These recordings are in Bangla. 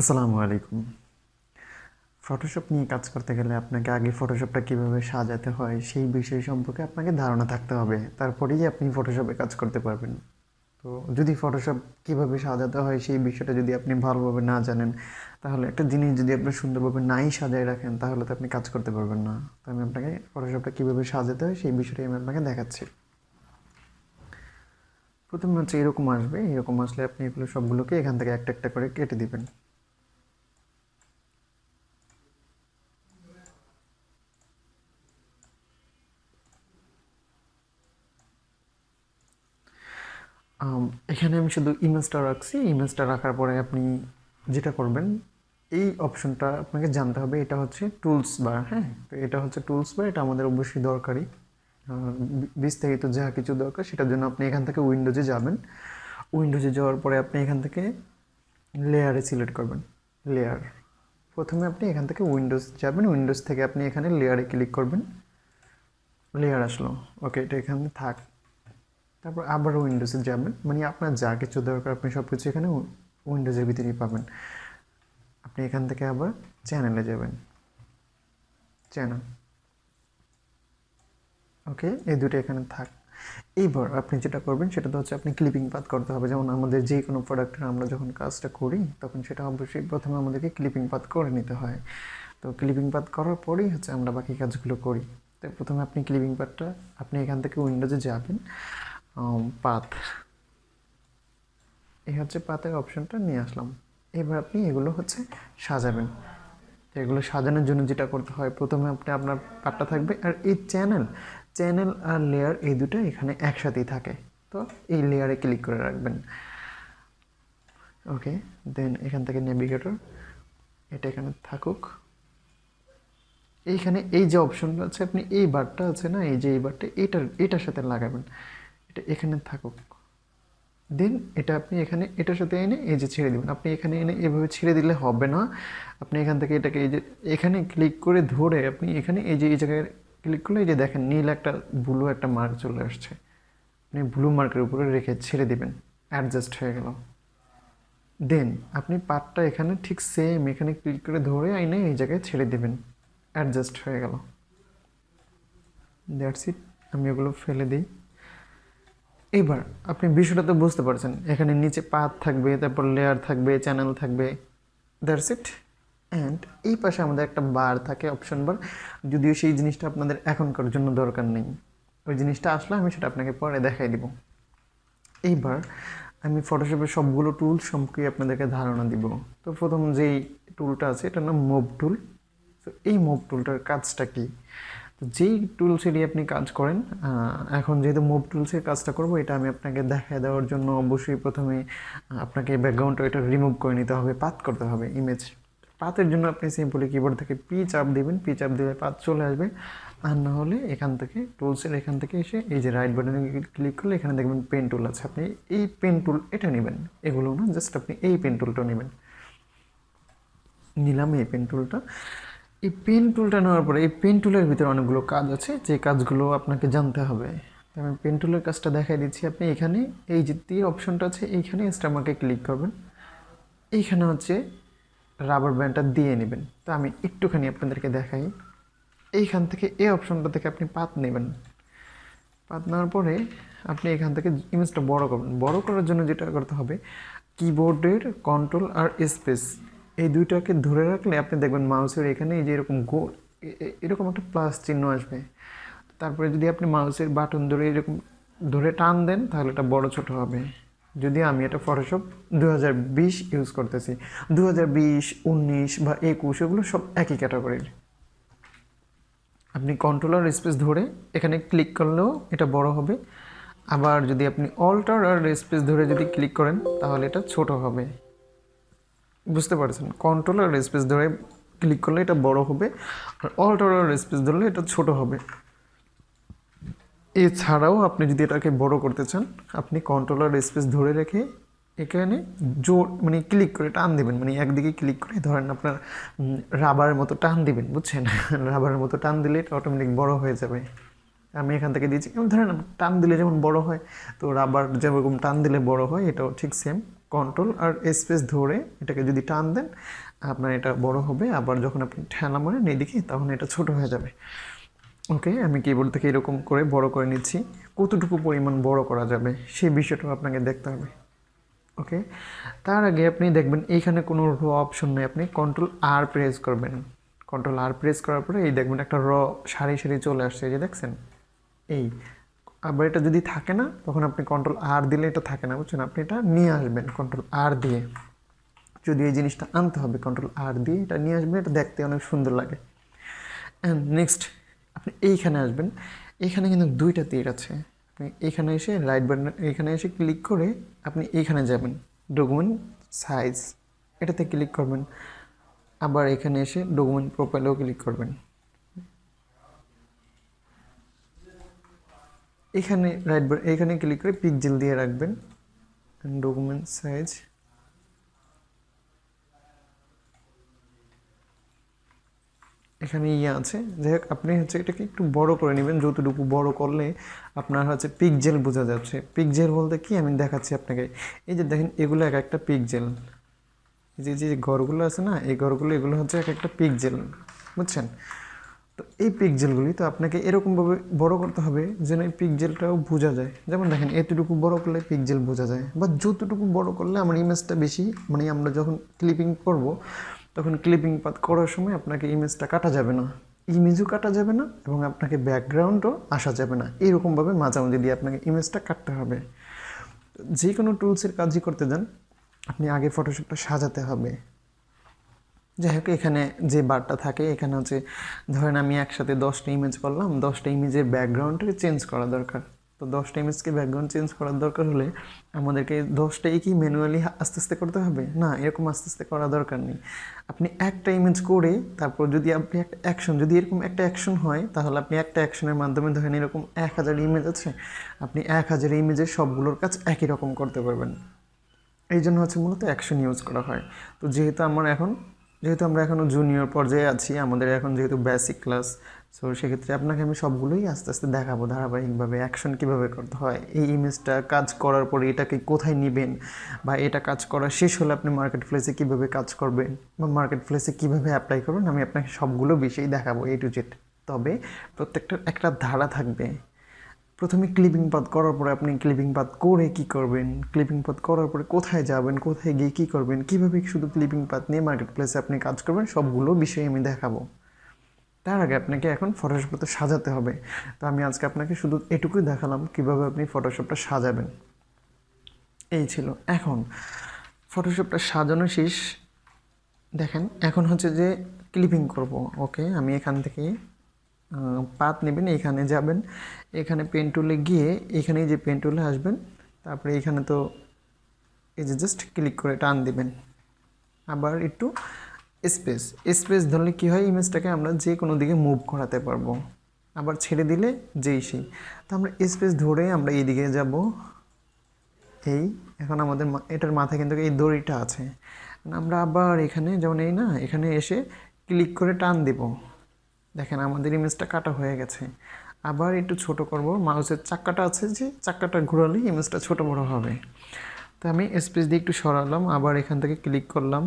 আসসালামু আলাইকুম। ফটোশপ নিয়ে কাজ করতে গেলে আপনাকে আগে ফটোশপটা কীভাবে সাজাতে হয় সেই বিষয় সম্পর্কে আপনাকে ধারণা থাকতে হবে, তারপরেই আপনি ফটোশপে কাজ করতে পারবেন। তো যদি ফটোশপ কীভাবে সাজাতে হয় সেই বিষয়টা যদি আপনি ভালোভাবে না জানেন, তাহলে একটা জিনিস যদি আপনি সুন্দরভাবে নাই সাজায় রাখেন, তাহলে তো আপনি কাজ করতে পারবেন না। তো আমি আপনাকে ফটোশপটা কীভাবে সাজাতে হয় সেই বিষয়টাই আমি আপনাকে দেখাচ্ছি। প্রথমে হচ্ছে এরকম আসবে, এরকম আসলে আপনি এগুলো সবগুলোকে এখান থেকে একটা একটা করে কেটে দিবেন। এখানে আমি শুধু ইমেজটা রাখছি। ইমেজটা রাখার পরে আপনি যেটা করবেন, এই অপশনটা আপনাকে জানতে হবে। এটা হচ্ছে টুলস বার। হ্যাঁ, তো এটা হচ্ছে টুলস বার, এটা আমাদের অবশ্যই দরকারি। বিস্তারিত যা কিছু দরকার সেটার জন্য আপনি এখান থেকে উইন্ডোজে যাবেন। উইন্ডোজে যাওয়ার পরে আপনি এখান থেকে লেয়ারে সিলেক্ট করবেন। লেয়ার, প্রথমে আপনি এখান থেকে উইন্ডোজ যাবেন। উইন্ডোজ থেকে আপনি এখানে লেয়ারে ক্লিক করবেন। লেয়ার আসলো, ওকে, এটা এখানে থাক। তারপর আবার উইন্ডোজে যাবেন, মানে আপনার যা কিছু দরকার আপনি সব কিছু এখানে উইন্ডোজের ভিতরেই পাবেন। আপনি এখান থেকে আবার চ্যানেলে যাবেন, চ্যানেল, ওকে, এই দুটো এখানে থাক। এইবার আপনি যেটা করবেন সেটা তো হচ্ছে আপনি ক্লিপিং পাথ করতে হবে। যেমন আমাদের যে কোনো প্রোডাক্টের আমরা যখন কাজটা করি তখন সেটা অবশ্যই প্রথমে আমাদেরকে ক্লিপিং পাথ করে নিতে হয়। তো ক্লিপিং পাথ করার পরেই হচ্ছে আমরা বাকি কাজগুলো করি। তো প্রথমে আপনি ক্লিপিং পাথটা আপনি এখান থেকে উইন্ডোজে যাবেন, পাথ, এই হচ্ছে পাথের অপশনটা নিয়ে আসলাম। এবার আপনি এগুলো হচ্ছে সাজাবেন। এগুলো সাজানোর জন্য যেটা করতে হয়, প্রথমে আপনি আপনার পার্টটা থাকবে, আর এই চ্যানেল আর লেয়ার এই দুটো এখানে একসাথেই থাকে। তো এই লেয়ারে ক্লিক করে রাখবেন, ওকে। দেন এখান থেকে নেভিগেটর, এটা এখানে থাকুক। এইখানে এই যে অপশনটা আছে, আপনি এই বারটা আছে না, এই যে এই বারটা এটার সাথে লাগাবেন, এটা এখানে থাকুক। দেন এটা আপনি এখানে এটার সাথে এনে এই যে ছেড়ে দেবেন। আপনি এখানে এনে এভাবে ছেড়ে দিলে হবে না। আপনি এখান থেকে এটাকে এই যে এখানে ক্লিক করে ধরে আপনি এখানে এই যে এই জায়গায় ক্লিক করলে এই যে দেখেন নীল একটা ব্লু একটা মার্ক চলে আসছে, আপনি ব্লু মার্কের উপরে রেখে ছেড়ে দেবেন, অ্যাডজাস্ট হয়ে গেল। দেন আপনি পার্টটা এখানে ঠিক সেম এখানে ক্লিক করে ধরে আইনে এই জায়গায় ছেড়ে দেবেন, অ্যাডজাস্ট হয়ে গেল। দ্যাটস ইট, আমি ওগুলো ফেলে দিই। এবার আপনি বিষয়টা তো বুঝতে পারছেন, এখানে নিচে পাথ থাকবে, তারপর লেয়ার থাকবে, চ্যানেল থাকবে, দ্যাটস ইট। অ্যান্ড এই পাশে আমাদের একটা বার থাকে, অপশন বার, যদিও সেই জিনিসটা আপনাদের এখনকার জন্য দরকার নেই। ওই জিনিসটা আসলে আমি সেটা আপনাকে পরে দেখাই দিব। এইবার আমি ফটোশপের সবগুলো টুল সম্পর্কে আপনাদেরকে ধারণা দিব। তো প্রথম যেই টুলটা আছে এটার নাম মুভ টুল। তো এই মুভ টুলটার কাজটা কি? তো যেই টুলসে দিয়ে আপনি কাজ করেন, এখন যেহেতু মুভ টুলসের কাজটা করব, এটা আমি আপনাকে দেখায় দেওয়ার জন্য অবশ্যই প্রথমে আপনাকে ব্যাকগ্রাউন্ডটা এটা রিমুভ করে নিতে হবে, পাথ করতে হবে ইমেজ। পাথের জন্য আপনি সিম্পলি কিবোর্ড থেকে পি চাপ দিবেন, পি চাপ দিলে পাথ চলে আসবে। আর না হলে এখান থেকে টুলসের এখান থেকে এসে এই যে রাইট বাটনে ক্লিক করলে এখানে দেখবেন পেন টুল আছে, আপনি এই পেন টুল এটা নেবেন। এগুলো না, জাস্ট আপনি এই পেন টুলটা নেবেন। নিলাম এই পেন টুলটা। এই পেন টুলটা নেওয়ার পরে এই পেন টুলের ভিতরে অনেকগুলো কাজ আছে, যে কাজগুলো আপনাকে জানতে হবে। আমি পেন টুলের কাজটা দেখাই দিচ্ছি। আপনি এখানে এই যে তীর অপশনটা আছে, এইখানে স্টামাকে ক্লিক করবেন। এইখানে হচ্ছে রাবার ব্যান্ডটা দিয়ে নেবেন। তো আমি একটুখানি আপনাদেরকে দেখাই। এইখান থেকে এই অপশনটা থেকে আপনি পাত নেবেন। পাত নেওয়ার পরে আপনি এখান থেকে ইমেজটা বড় করবেন। বড় করার জন্য যেটা করতে হবে, কিবোর্ডের কন্ট্রোল আর স্পেস এই দুইটাকে ধরে রাখলে আপনি দেখবেন মাউসের এখানে এই যে এরকম গোল এরকম একটা প্লাস চিহ্ন আসবে। তারপরে যদি আপনি মাউসের বাটন ধরে এরকম ধরে টান দেন তাহলে এটা বড় ছোট হবে। যদি আমি এটা ফটোশপ 2020 ইউজ করতেছি, 2020, 19 বা 21 এগুলো সব একই ক্যাটাগরির। আপনি কন্ট্রোল আর স্পেস ধরে এখানে ক্লিক করলেও এটা বড় হবে। আবার যদি আপনি অল্টার আর স্পেস ধরে যদি ক্লিক করেন তাহলে এটা ছোট হবে। বুঝতে পারছেন? কন্ট্রোল আর স্পেস ধরে ক্লিক করলে এটা বড় হবে, আর অল্টার আর স্পেস ধরলে এটা ছোট হবে। এছাড়াও আপনি যদি এটাকে বড় করতে চান, আপনি কন্ট্রোল আর স্পেস ধরে রেখে এখানে জোর মানে ক্লিক করে টান দেবেন, মানে একদিকে ক্লিক করে ধরেন আপনার রাবারের মতো টান দিবেন, বুঝছেন? রাবারের মতো টান দিলে এটা অটোমেটিক বড় হয়ে যাবে। আমি এখান থেকে দিয়েছি, ধরেন টান দিলে যেমন বড় হয়, তো রাবার যেরকম টান দিলে বড় হয়, এটাও ঠিক সেম কন্ট্রোল আর স্পেস ধরে এটাকে যদি টান দেন আপনার এটা বড় হবে, আবার যখন আপনি ঠেলা মারেন এইদিকে তখন এটা ছোট হয়ে যাবে। ওকে, আমি কিবোর্ড থেকে এরকম করে বড় করে নিচ্ছি। কতটুকু পরিমাণ বড় করা যাবে সেই বিষয়টাও আপনাকে দেখতে হবে। ওকে, তার আগে আপনি দেখবেন এইখানে কোনো র অপশন নেই, আপনি কন্ট্রোল আর প্রেস করবেন। কন্ট্রোল আর প্রেস করার পরে এই দেখবেন একটা র সারি সারি চলে আসছে, এই যে দেখছেন এই। আবার এটা যদি থাকে না তখন আপনি কন্ট্রোল আর দিলে এটা থাকে না, বুঝছেন? আপনি এটা নিয়ে আসবেন কন্ট্রোল আর দিয়ে, যদি এই জিনিসটা আনতে হবে কন্ট্রোল আর দিয়ে এটা নিয়ে আসবেন, এটা দেখতে অনেক সুন্দর লাগে। অ্যান্ড নেক্সট আপনি এইখানে আসবেন, এইখানে কিন্তু দুইটা তীর আছে, আপনি এইখানে এসে রাইট বাটন এইখানে এসে ক্লিক করে আপনি এইখানে যাবেন ডকুমেন্ট সাইজ, এটাতে ক্লিক করবেন। আবার এখানে এসে ডকুমেন্ট প্রোফাইলেও ক্লিক করবেন। এখানে রাইট বাটন এইখানে ক্লিক করে পিক্সেল দিয়ে রাখবেন, ডকুমেন্ট সাইজ এখানে আছে। যাই হোক, আপনি হচ্ছে এটাকে একটু বড় করে নেবেন, যতটুকু বড় করলে আপনার হচ্ছে পিক্সেল বোঝা যাচ্ছে। পিক্সেল বলতে কি আমি দেখাচ্ছি আপনাকে, এই যে দেখেন এগুলো এক একটা পিক্সেল, যে যে ঘরগুলো আছে না এই ঘরগুলো, এগুলো হচ্ছে এক একটা পিক্সেল, বুঝছেন? তো এই পিক্সেলগুলি তো আপনাকে এরকমভাবে বড় করতে হবে যেন এই পিক্সেলটাও বোঝা যায়। যেমন দেখেন এতটুকু বড় করলে পিক্সেল বোঝা যায়, বা যতটুকু বড় করলে আমার ইমেজটা বেশি, মানে আমরা যখন ক্লিপিং করব তখন ক্লিপিং পাথ করার সময় আপনাকে ইমেজটা কাটা যাবে না, ইমেজও কাটা যাবে না এবং আপনাকে ব্যাকগ্রাউন্ডও আসা যাবে না, এইরকমভাবে মাঝামাঝি দিয়ে আপনাকে ইমেজটা কাটতে হবে। যে কোনো টুলসের কাজই করতে যান আপনি আগে ফটোশপটা সাজাতে হবে। যাই হোক, এখানে যে বারটা থাকে এখানে হচ্ছে ধরেন আমি একসাথে 10টা ইমেজ করলাম, 10টা ইমেজের ব্যাকগ্রাউন্ডটাকে চেঞ্জ করা দরকার। তো 10টা ইমেজকে ব্যাকগ্রাউন্ড চেঞ্জ করার দরকার হলে আমাদেরকে 10টাই কি ম্যানুয়ালি আস্তে আস্তে করতে হবে? না, এরকম আস্তে আস্তে করা দরকার নেই। আপনি একটা ইমেজ করে তারপর যদি আপনি একটা অ্যাকশন, যদি এরকম একটা অ্যাকশন হয় তাহলে আপনি একটা অ্যাকশনের মাধ্যমে ধরেন এরকম 1000 ইমেজ আছে, আপনি 1000 ইমেজের সবগুলোর কাজ একই রকম করতে পারবেন। এই জন্য হচ্ছে মূলত অ্যাকশন ইউজ করা হয়। তো যেহেতু আমরা এখনও জুনিয়র পর্যায়ে আছি, আমাদের এখন যেহেতু বেসিক ক্লাস, সো সেক্ষেত্রে আপনাকে আমি সবগুলোই আস্তে আস্তে দেখাবো ধারাবাহিকভাবে অ্যাকশন কীভাবে করতে হয়। এই ইমেজটা কাজ করার পরে এটাকে কোথায় নেবেন, বা এটা কাজ করা শেষ হলে আপনি মার্কেট প্লেসে কীভাবে কাজ করবেন বা মার্কেট প্লেসে কীভাবে অ্যাপ্লাই করবেন, আমি আপনাকে সবগুলো বিষয়ই দেখাবো A to Z। তবে প্রত্যেকটার একটা ধারা থাকবে। প্রথমে ক্লিপিং পাথ করার পরে আপনি ক্লিপিং পাথ করে কি করবেন, ক্লিপিং পাথ করার পরে কোথায় যাবেন, কোথায় গিয়ে কী করবেন, কীভাবে শুধু ক্লিপিং পাথ নিয়ে মার্কেট প্লেসে আপনি কাজ করবেন, সবগুলো বিষয় আমি দেখাবো। তার আগে আপনাকে এখন ফটোশপটা সাজাতে হবে। তো আমি আজকে আপনাকে শুধু এটুকুই দেখালাম কীভাবে আপনি ফটোশপটা সাজাবেন, এই ছিল। এখন ফটোশপটা সাজানো শেষ, দেখেন এখন হচ্ছে যে ক্লিপিং করব। ওকে, আমি এখান থেকে পাত নেবেন, এখানে যাবেন, এখানে পেন টুলে গিয়ে এখানে যে পেন টুলে আসবেন, তারপরে এখানে তো এই যে জাস্ট ক্লিক করে টান দিবেন, আবার একটু স্পেস ধরলে কী হয়, ইমেজটাকে আমরা যে কোনো দিকে মুভ করাতে পারবো, আবার ছেড়ে দিলে যেই সেই। তো আমরা স্পেস ধরে আমরা এই দিকে যাব, এই এখন আমাদের এটার মাথায় কিন্তু এই দড়িটা আছে, আমরা আবার এখানে যেমন এই না, এখানে এসে ক্লিক করে টান দেব, দেখেন আমাদের ইমেজটা কাটা হয়ে গেছে। আবার একটু ছোট করব, মাউসের চাক্কাটা আছে যে চাক্কাটা ঘোরালেই ইমেজটা ছোট বড় হবে। তো আমি স্পেস দিয়ে একটু সরালাম, আবার এখান থেকে ক্লিক করলাম,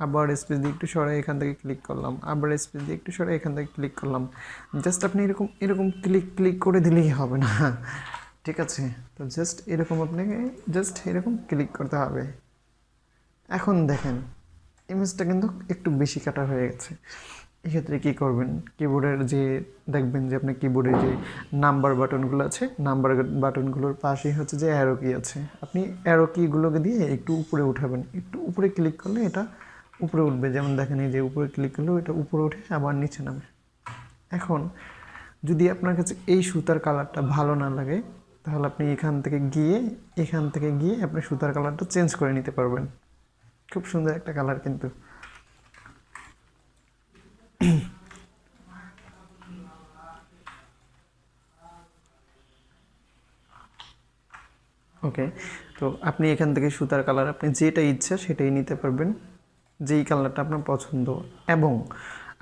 আবার স্পেস দিয়ে একটু সরাই এখান থেকে ক্লিক করলাম, আবার স্পেস দিয়ে একটু সরাই এখান থেকে ক্লিক করলাম। জাস্ট আপনি এরকম ক্লিক করে দিলেই হবে না, ঠিক আছে? তো জাস্ট এরকম আপনাকে জাস্ট এরকম ক্লিক করতে হবে। এখন দেখেন ইমেজটা কিন্তু একটু বেশি কাটা হয়ে গেছে। এক্ষেত্রে কী করবেন, কিবোর্ডের যে দেখবেন যে আপনার কিবোর্ডের যে নাম্বার বাটনগুলো আছে, নাম্বার বাটনগুলোর পাশেই হচ্ছে যে অ্যারো কি আছে, আপনি অ্যারো কিগুলোকে দিয়ে একটু উপরে উঠাবেন, একটু উপরে ক্লিক করলে এটা উপরে উঠবে। যেমন দেখেন এই যে উপরে ক্লিক করলেও এটা উপরে উঠে আবার নিচে নামে। এখন যদি আপনার কাছে এই সুতার কালারটা ভালো না লাগে তাহলে আপনি এখান থেকে গিয়ে আপনি সুতার কালারটা চেঞ্জ করে নিতে পারবেন। খুব সুন্দর একটা কালার কিন্তু। ওকে, তো আপনি এখান থেকে সুতার কালার আপনি যেটা ইচ্ছা সেটাই নিতে পারবেন, যেই কালারটা আপনার পছন্দ। এবং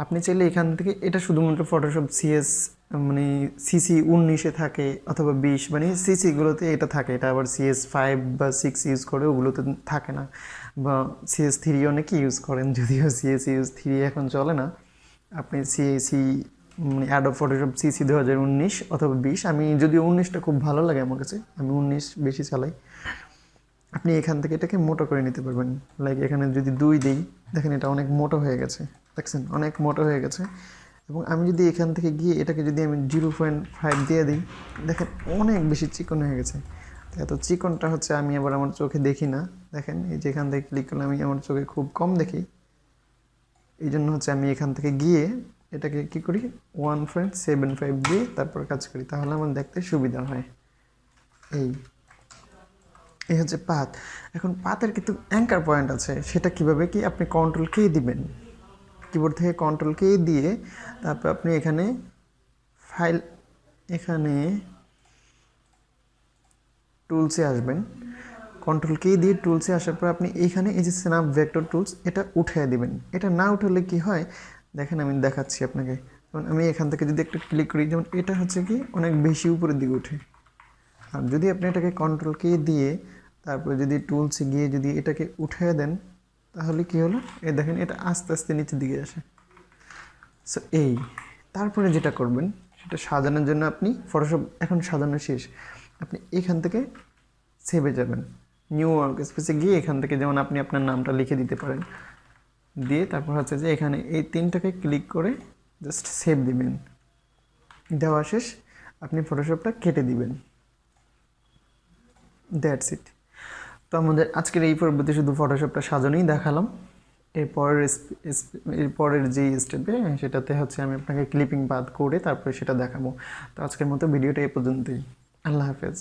আপনি চাইলে এখান থেকে এটা শুধুমাত্র ফটোশপ CS মানে সিসি 19-এ থাকে অথবা 20, মানে সিসিগুলোতে এটা থাকে। এটা আবার CS5 বা 6 ইউজ করে, ওগুলোতে থাকে না। বা CS3 অনেকে ইউজ করেন, যদিও CS3 এখন চলে না। আপনি সিএসি মানে অ্যাডোব ফটোশপ সিসি 2019 অথবা 20, আমি যদিও 19টা খুব ভালো লাগে আমার কাছে, আমি 19 বেশি চালাই। আপনি এখান থেকে এটাকে মোটো করে নিতে পারবেন। লাইক এখানে যদি 2 দিই, দেখেন এটা অনেক মোটো হয়ে গেছে, দেখছেন অনেক মোটো হয়ে গেছে। এবং আমি যদি এখান থেকে গিয়ে এটাকে যদি আমি 0.5 দিয়ে দিই, দেখেন অনেক বেশি চিকন হয়ে গেছে। এত চিকনটা হচ্ছে আমি আবার আমার চোখে দেখি না। দেখেন এই যে এখান থেকে ক্লিক করলে আমি আমার চোখে খুব কম দেখি, এই জন্য হচ্ছে আমি এখান থেকে গিয়ে এটাকে কী করি 1.75 দিয়ে তারপর কাজ করি, তাহলে আমার দেখতে সুবিধা হয়। এই হচ্ছে পাত। এখন পাতের কিন্তু অ্যাঙ্কার পয়েন্ট আছে, সেটা কিভাবে কি আপনি কন্ট্রোল কে দিবেন, কিবোর্ড থেকে কন্ট্রোল কে দিয়ে তারপর আপনি এখানে ফাইল, এখানে টুলসে আসবেন। কন্ট্রোল কে দিয়ে টুলসে আসার পর আপনি এইখানে এই যে স্ন্যাপ ভেক্টর টুলস, এটা উঠিয়ে দিবেন। এটা না উঠালে কি হয় দেখেন, আমি দেখাচ্ছি আপনাকে। যেমন আমি এখান থেকে যদি একটু ক্লিক করি, যেমন এটা হচ্ছে কি অনেক বেশি উপরের দিকে উঠে। আর যদি আপনি এটাকে কন্ট্রোল কে দিয়ে তারপরে যদি টুলসে গিয়ে যদি এটাকে উঠিয়ে দেন, তাহলে কি হলো এই দেখেন এটা আস্তে আস্তে নিচের দিকে আসে। সো তারপরে যেটা করবেন সেটা সাজানোর জন্য আপনি ফটোশপ এখন সাজানো শেষ, আপনি এখান থেকে সেভে যাবেন, নিউ ওয়ার্ক স্পেসে গিয়ে এখান থেকে যেমন আপনি আপনার নামটা লিখে দিতে পারেন, দিয়ে তারপর হচ্ছে যে এখানে এই 3টাকে ক্লিক করে জাস্ট সেভ দিবেন। দেওয়া শেষ, আপনি ফটোশপটা কেটে দিবেন। That's it. তো আমাদের আজকের এই পর্বতে শুধু ফটোশপটা সাজানোই দেখালাম। এরপরের যে স্টেপে সেটাতে হচ্ছে আমি আপনাকে ক্লিপিং পাথ করে তারপরে সেটা দেখাবো। তো আজকের মতো ভিডিওটা এই পর্যন্তই। আল্লাহ হাফেজ।